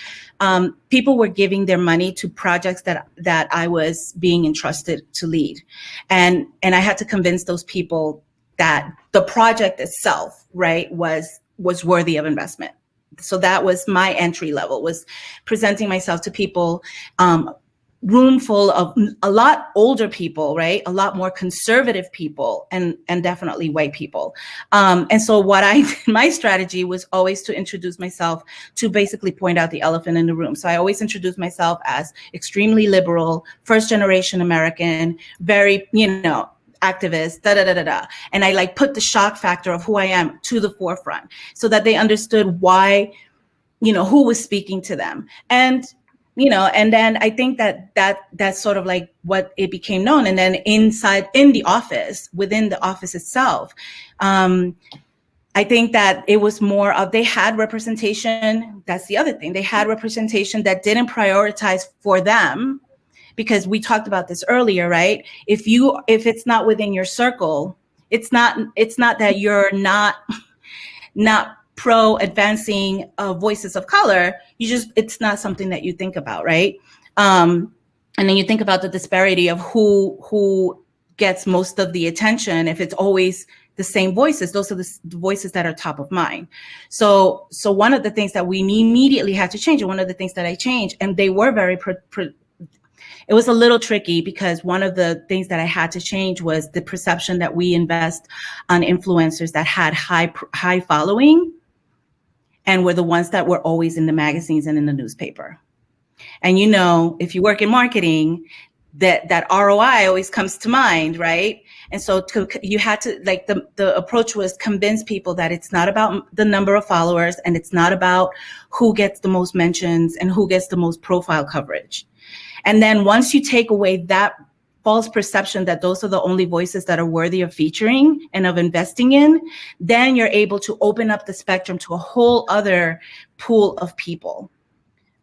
People were giving their money to projects that I was being entrusted to lead. And I had to convince those people that the project itself, right, was worthy of investment. So that was my entry level, was presenting myself to people, room full of a lot older people, right? A lot more conservative people, and definitely white people. And so my strategy was always to introduce myself to basically point out the elephant in the room. So I always introduce myself as extremely liberal, first generation American, very, activist, And I like put the shock factor of who I am to the forefront so that they understood why, who was speaking to them. And then I think that's sort of like what it became known. And then within the office itself, I think that it was more of, they had representation. That's the other thing. They had representation that didn't prioritize for them, because we talked about this earlier, right? If it's not within your circle, it's not that you're not pro advancing voices of color. It's not something that you think about, right? And then you think about the disparity of who gets most of the attention. If it's always the same voices, those are the voices that are top of mind. So one of the things that we immediately had to change, and one of the things that I changed, and they were very it was a little tricky, because one of the things that I had to change was the perception that we invest on influencers that had high following and were the ones that were always in the magazines and in the newspaper. And if you work in marketing, that ROI always comes to mind, right? And so you had to, like, the approach was convince people that it's not about the number of followers, and it's not about who gets the most mentions and who gets the most profile coverage. And then once you take away that false perception that those are the only voices that are worthy of featuring and of investing in, then you're able to open up the spectrum to a whole other pool of people.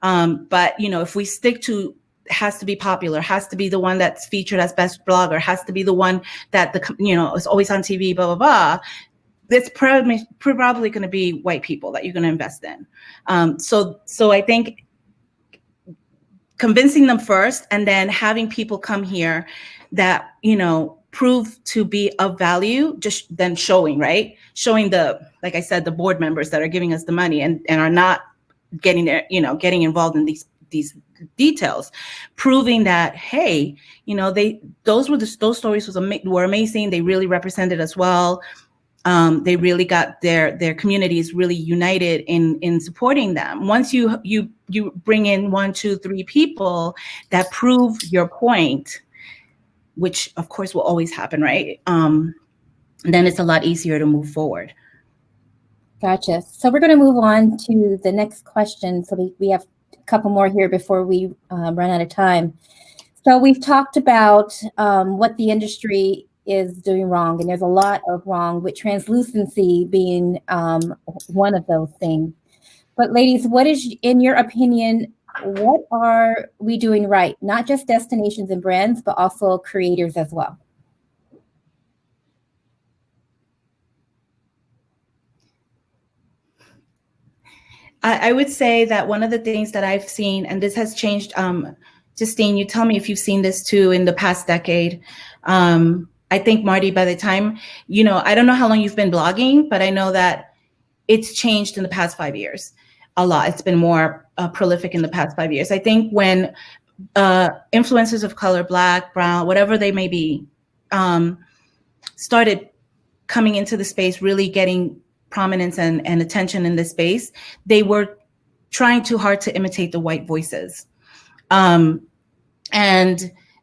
But if we stick to has to be popular, has to be the one that's featured as best blogger, has to be the one that is always on TV, blah, blah, blah, it's probably going to be white people that you're going to invest in. So I think convincing them first, and then having people come here that, prove to be of value, just then showing like I said, the board members that are giving us the money and are not getting involved in these details, proving that, hey, those stories were amazing. They really represented us well. They really got their communities really united in supporting them. Once you bring in 1, 2, 3 people that prove your point, which of course will always happen, right? Then it's a lot easier to move forward. Gotcha. So we're going to move on to the next question. So we have a couple more here before we run out of time. So we've talked about what the industry is doing wrong, and there's a lot of wrong, with translucency being one of those things. But ladies, what is, in your opinion, what are we doing right? Not just destinations and brands, but also creators as well. I would say that one of the things that I've seen, and this has changed, Justine, you tell me if you've seen this too in the past decade. I think, Marty, by the time, I don't know how long you've been blogging, but I know that it's changed in the past 5 years a lot. It's been more prolific in the past 5 years. I think when influencers of color, Black, brown, whatever they may be, started coming into the space, really getting prominence and attention in this space, they were trying too hard to imitate the white voices. And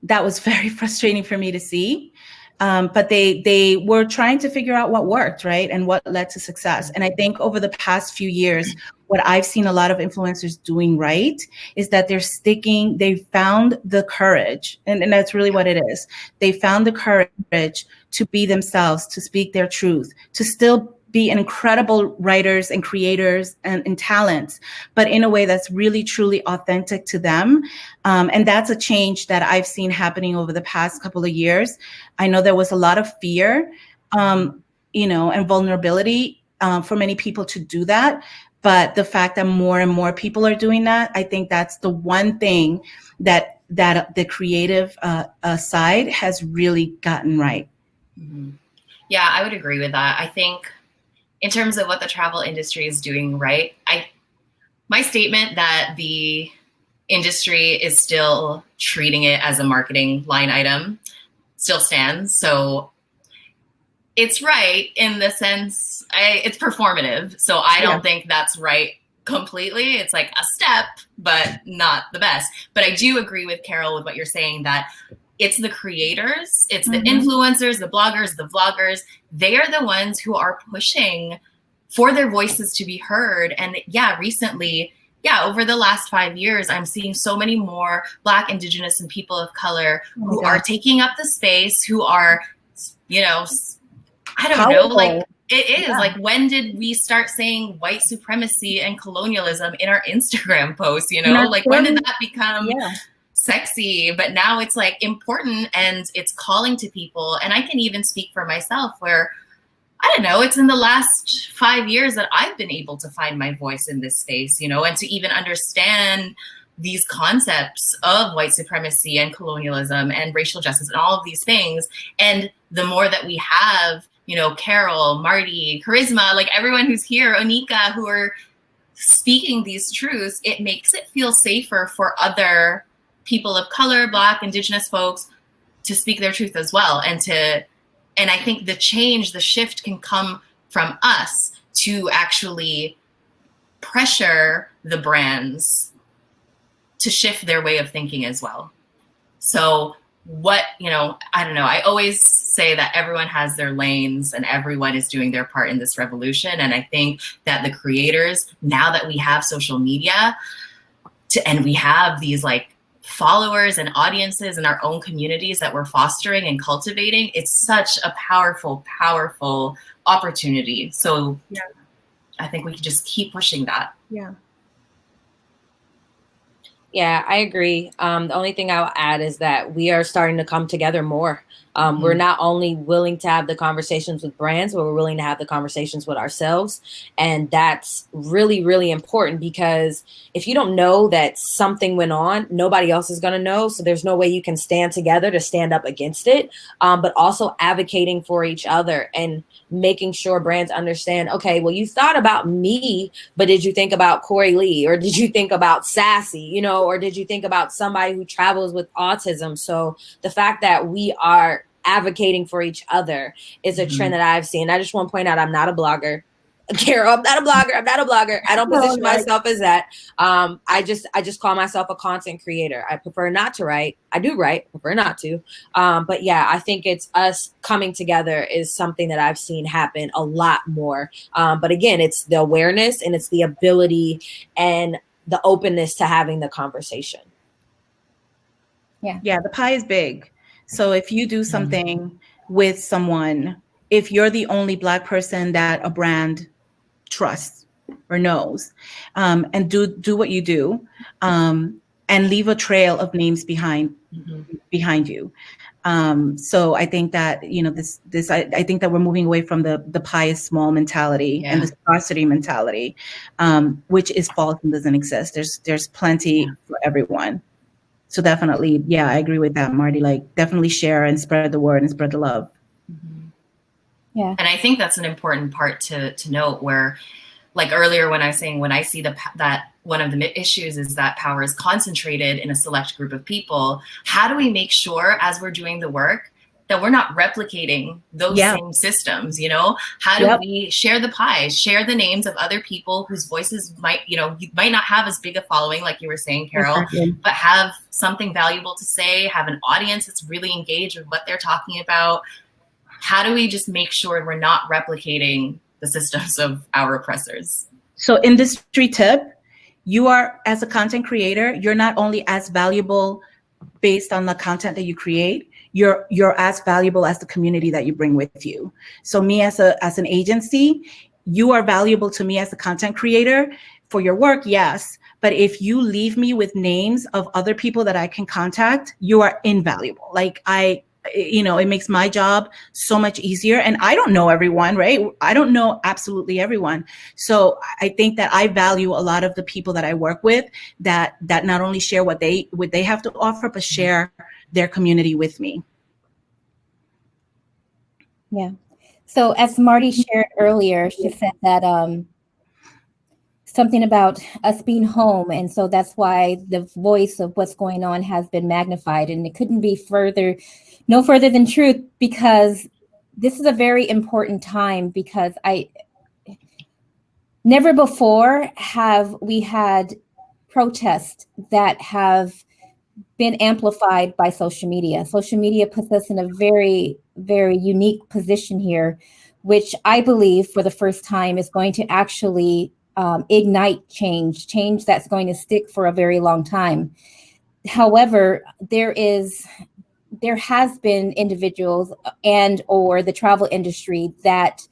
that was very frustrating for me to see. But they were trying to figure out what worked, right? And what led to success. And I think over the past few years, what I've seen a lot of influencers doing right is that they found the courage, and that's really what it is. They found the courage to be themselves, to speak their truth, to still be incredible writers and creators and talents, but in a way that's really, truly authentic to them. And that's a change that I've seen happening over the past couple of years. I know there was a lot of fear, and vulnerability for many people to do that. But the fact that more and more people are doing that, I think that's the one thing that the creative side has really gotten right. Mm-hmm. Yeah, I would agree with that. I think in terms of what the travel industry is doing right, my statement that the industry is still treating it as a marketing line item still stands. So it's right in the sense, it's performative. So I don't think that's right completely. It's like a step, but not the best. But I do agree with Carol with what you're saying, that it's the creators, it's the influencers, the bloggers, the vloggers. They are the ones who are pushing for their voices to be heard. And recently, over the last 5 years, I'm seeing so many more Black, Indigenous, and people of color who are taking up the space, who are, I don't know, like, it is like, when did we start saying white supremacy and colonialism in our Instagram posts, like, when did that become sexy? But now it's like important, and it's calling to people. And I can even speak for myself, where, I don't know, it's in the last 5 years that I've been able to find my voice in this space, and to even understand these concepts of white supremacy and colonialism and racial justice and all of these things. And the more that we have, Carol, Marty, Karisma, like everyone who's here, Onika, who are speaking these truths, it makes it feel safer for other people of color, Black, Indigenous folks, to speak their truth as well. And I think the shift can come from us to actually pressure the brands to shift their way of thinking as well. So what, I don't know, I always say that everyone has their lanes and everyone is doing their part in this revolution. And I think that the creators, now that we have social media and we have these like followers and audiences in our own communities that we're fostering and cultivating, it's such a powerful, powerful opportunity. So yeah, I think we can just keep pushing that. Yeah. Yeah, I agree. The only thing I'll add is that we are starting to come together more. We're not only willing to have the conversations with brands, but we're willing to have the conversations with ourselves. And that's really, really important, because if you don't know that something went on, nobody else is going to know. So there's no way you can stand together to stand up against it, but also advocating for each other and making sure brands understand, okay, well, you thought about me, but did you think about Corey Lee, or did you think about Sassy, or did you think about somebody who travels with autism? So the fact that we are advocating for each other is a trend that I've seen. I just want to point out, I'm not a blogger. Carol, I'm not a blogger. I don't position myself as that. I just call myself a content creator. I prefer not to write. I do write, prefer not to. But yeah, I think it's us coming together is something that I've seen happen a lot more. But again, it's the awareness and it's the ability and the openness to having the conversation. Yeah, the pie is big. So if you do something with someone, if you're the only Black person that a brand trusts or knows, and do what you do, and leave a trail of names behind you. So I think that, I think that we're moving away from the pie is small mentality and the scarcity mentality, which is false and doesn't exist. There's plenty for everyone. So definitely, yeah, I agree with that, Marty. Like, definitely share and spread the word and spread the love. Yeah. And I think that's an important part to note, where, like earlier when I was saying, when I see that one of the issues is that power is concentrated in a select group of people, how do we make sure as we're doing the work that we're not replicating those same systems? How do we share the pie, share the names of other people whose voices might, you might not have as big a following, like you were saying, Carol, but have something valuable to say, have an audience that's really engaged with what they're talking about. How do we just make sure we're not replicating the systems of our oppressors? So industry tip, you are, as a content creator, you're not only as valuable based on the content that you create, you're as valuable as the community that you bring with you. So me as an agency, you are valuable to me as a content creator for your work, yes. But if you leave me with names of other people that I can contact, you are invaluable. Like it makes my job so much easier. And I don't know everyone, right? I don't know absolutely everyone. So I think that I value a lot of the people that I work with that not only share what they have to offer, but share their community with me. Yeah. So as Marty shared earlier, she said that something about us being home. And so that's why the voice of what's going on has been magnified. And it couldn't be no further than truth, because this is a very important time, because never before have we had protests that have been amplified by social media. Social media puts us in a very, very unique position here, which I believe for the first time is going to actually ignite change that's going to stick for a very long time. However, there has been individuals and or the travel industry that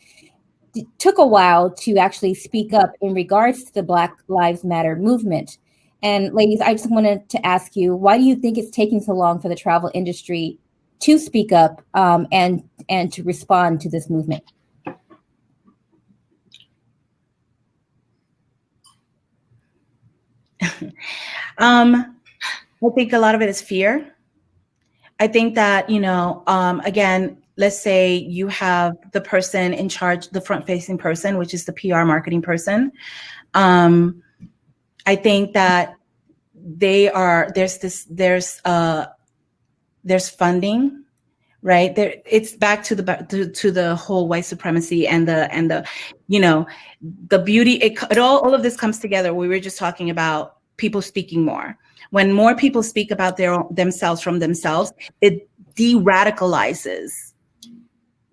took a while to actually speak up in regards to the Black Lives Matter movement. And ladies, I just wanted to ask you, why do you think it's taking so long for the travel industry to speak up and to respond to this movement? I think a lot of it is fear. I think that, again, let's say you have the person in charge, the front-facing person, which is the PR marketing person. I think that there's funding, right? It's back to the whole white supremacy and the beauty. All of this comes together. We were just talking about people speaking more. When more people speak about themselves from themselves, it de-radicalizes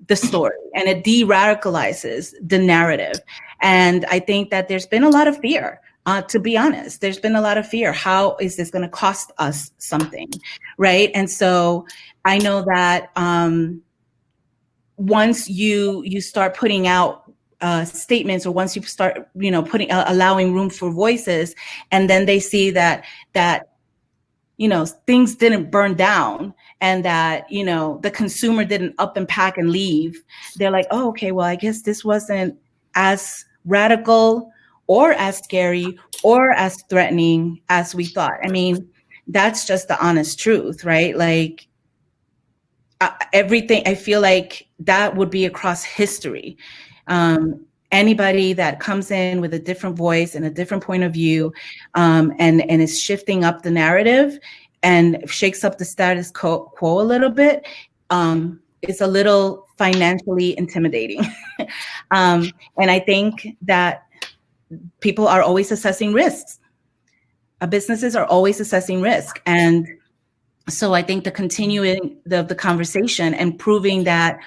the story and it de-radicalizes the narrative. And I think that there's been a lot of fear. To be honest, there's been a lot of fear. How is this going to cost us something, right? And so I know that once you start putting out statements, or once you start, putting allowing room for voices, and then they see that things didn't burn down, and that the consumer didn't up and pack and leave, they're like, oh, okay, well, I guess this wasn't as radical or as scary or as threatening as we thought. I mean, that's just the honest truth, right? Like, everything, I feel like that would be across history. Anybody that comes in with a different voice and a different point of view, and is shifting up the narrative and shakes up the status quo a little bit, it's a little financially intimidating. And I think that people are always assessing risks. Businesses are always assessing risk. And so I think the continuing the conversation and proving that,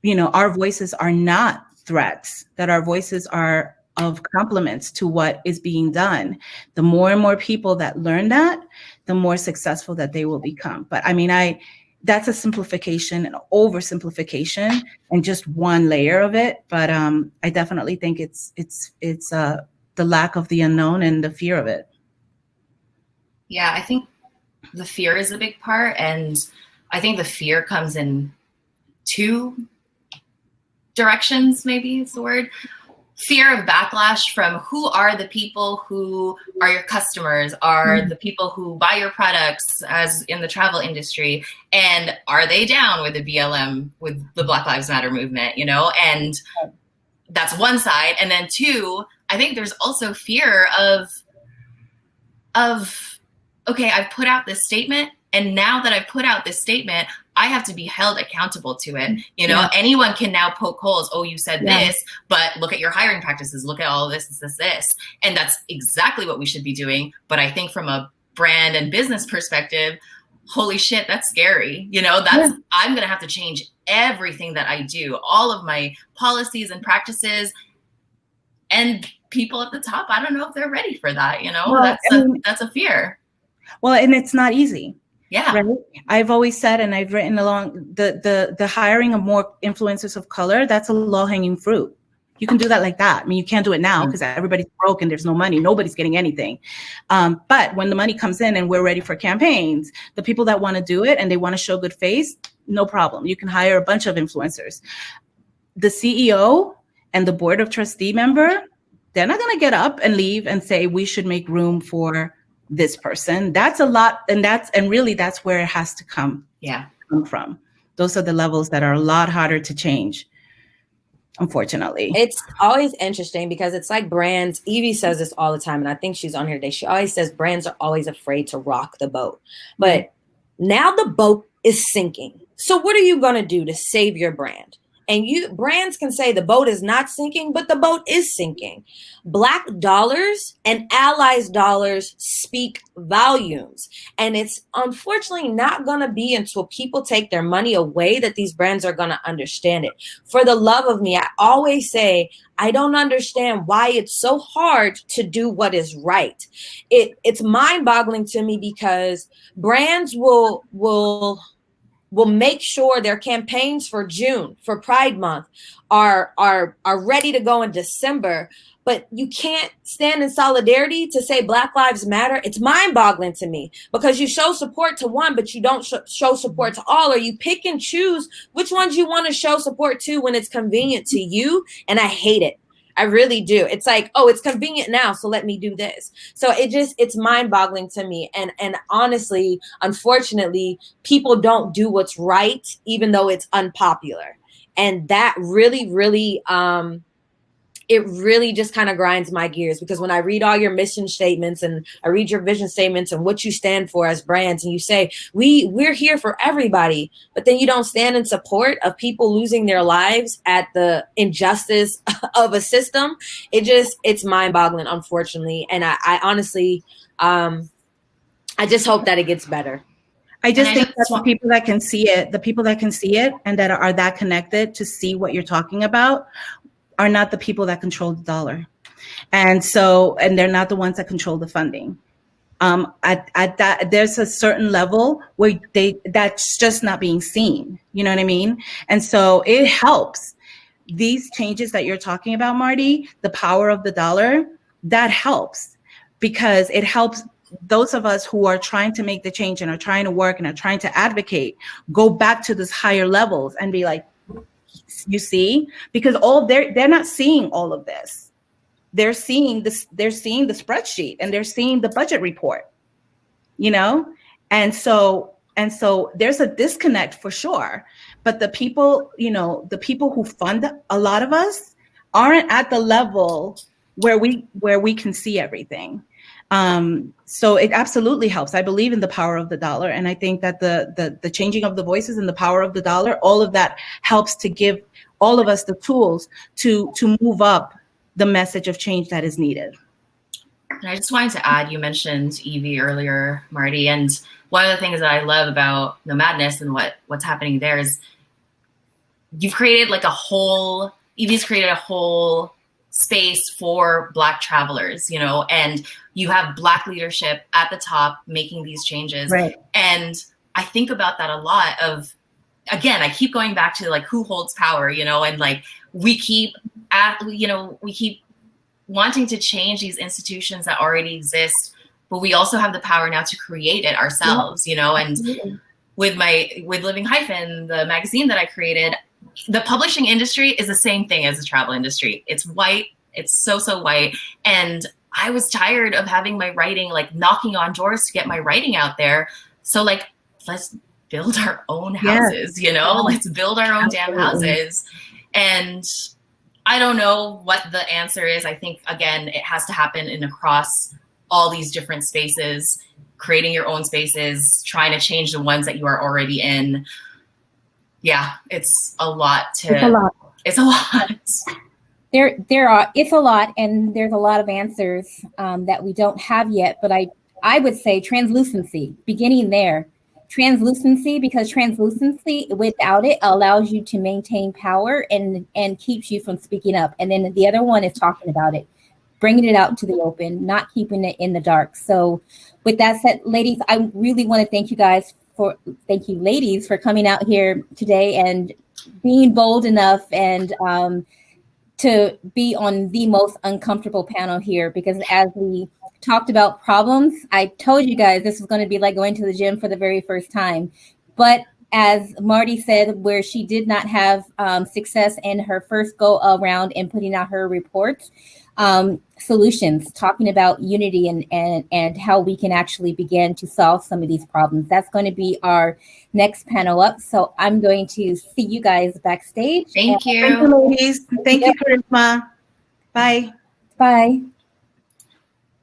our voices are not threats, that our voices are of compliments to what is being done. The more and more people that learn that, the more successful that they will become. But I mean, that's a simplification, an oversimplification, and just one layer of it. But I definitely think it's the lack of the unknown and the fear of it. Yeah, I think the fear is a big part. And I think the fear comes in two directions, maybe is the word. Fear of backlash from who are the people who are your customers, are the people who buy your products, as in the travel industry, and are they down with the BLM, with the Black Lives Matter movement, and that's one side. And then two, I think there's also fear of okay, I've put out this statement, and now that I've put out this statement, I have to be held accountable to it. Anyone can now poke holes. Oh, you said this, but look at your hiring practices. Look at all of this. And that's exactly what we should be doing. But I think from a brand and business perspective, holy shit, that's scary. I'm going to have to change everything that I do, all of my policies and practices. And people at the top, I don't know if they're ready for that. Well, that's a fear. Well, and it's not easy. Yeah. Right? I've always said, and I've written along, the hiring of more influencers of color, that's a low-hanging fruit. You can do that like that. I mean, you can't do it now because everybody's broke and there's no money. Nobody's getting anything. But when the money comes in and we're ready for campaigns, the people that want to do it and they want to show good face, no problem. You can hire a bunch of influencers. The CEO and the board of trustee member, they're not going to get up and leave and say, we should make room for this person. That's a lot. And really that's where it has to come from. Those are the levels that are a lot harder to change, unfortunately. It's always interesting because it's like brands. Evie says this all the time, and I think she's on here today. She always says brands are always afraid to rock the boat. But now the boat is sinking. So what are you going to do to save your brand? And brands can say the boat is not sinking, but the boat is sinking. Black dollars and allies dollars speak volumes. And it's unfortunately not going to be until people take their money away that these brands are going to understand it. For the love of me, I always say, I don't understand why it's so hard to do what is right. It's mind-boggling to me because brands will make sure their campaigns for June, for Pride Month, are ready to go in December. But you can't stand in solidarity to say Black Lives Matter. It's mind-boggling to me because you show support to one, but you don't show support to all, or you pick and choose which ones you want to show support to when it's convenient to you. And I hate it. I really do. It's like, oh, it's convenient now, so let me do this. So it's mind-boggling to me. And honestly, unfortunately, people don't do what's right, even though it's unpopular. And that really, really, it really just kind of grinds my gears because when I read all your mission statements and I read your vision statements and what you stand for as brands, and you say, we're here for everybody, but then you don't stand in support of people losing their lives at the injustice of a system. It's mind-boggling, unfortunately. And I honestly, I just hope that it gets better. I just think that the people that can see it and that are that connected to see what you're talking about are not the people that control the dollar. And they're not the ones that control the funding. At that, there's a certain level where that's just not being seen. You know what I mean? And so it helps. These changes that you're talking about, Marty, the power of the dollar, that helps because it helps those of us who are trying to make the change and are trying to work and are trying to advocate, go back to these higher levels and be like, you see, because they're not seeing all of this. They're seeing this, they're seeing the spreadsheet and they're seeing the budget report, and so there's a disconnect for sure. But the people, the people who fund a lot of us aren't at the level where we can see everything. So it absolutely helps. I believe in the power of the dollar. And I think that the changing of the voices and the power of the dollar, all of that helps to give all of us the tools to move up the message of change that is needed. And I just wanted to add, you mentioned Evie earlier, Marty, and one of the things that I love about the Madness and what's happening there is Evie's created a whole space for Black travelers, and you have Black leadership at the top making these changes. Right. And I think about that a lot again, I keep going back to who holds power, and we keep wanting to change these institutions that already exist, but we also have the power now to create it ourselves, and with Living Hyphen, the magazine that I created, the publishing industry is the same thing as the travel industry. It's white. It's so white. And I was tired of having my writing, knocking on doors to get my writing out there. So let's build our own houses, let's build our own damn houses. And I don't know what the answer is. I think, again, it has to happen across all these different spaces, creating your own spaces, trying to change the ones that you are already in. Yeah, it's a lot. It's a lot. It's a lot, and there's a lot of answers that we don't have yet. But I would say translucency, beginning there. Translucency, because translucency, without it, allows you to maintain power and keeps you from speaking up. And then the other one is talking about it, bringing it out to the open, not keeping it in the dark. So with that said, ladies, I really want to thank you ladies for coming out here today and being bold enough and to be on the most uncomfortable panel here, because as we talked about problems, I told you guys this was going to be like going to the gym for the very first time. But as Marty said, where she did not have success in her first go around in putting out her reports, solutions, talking about unity and how we can actually begin to solve some of these problems. That's going to be our next panel up. So I'm going to see you guys backstage. Thank you. Thank you, ladies. Thank you, Karisma. Bye. Bye.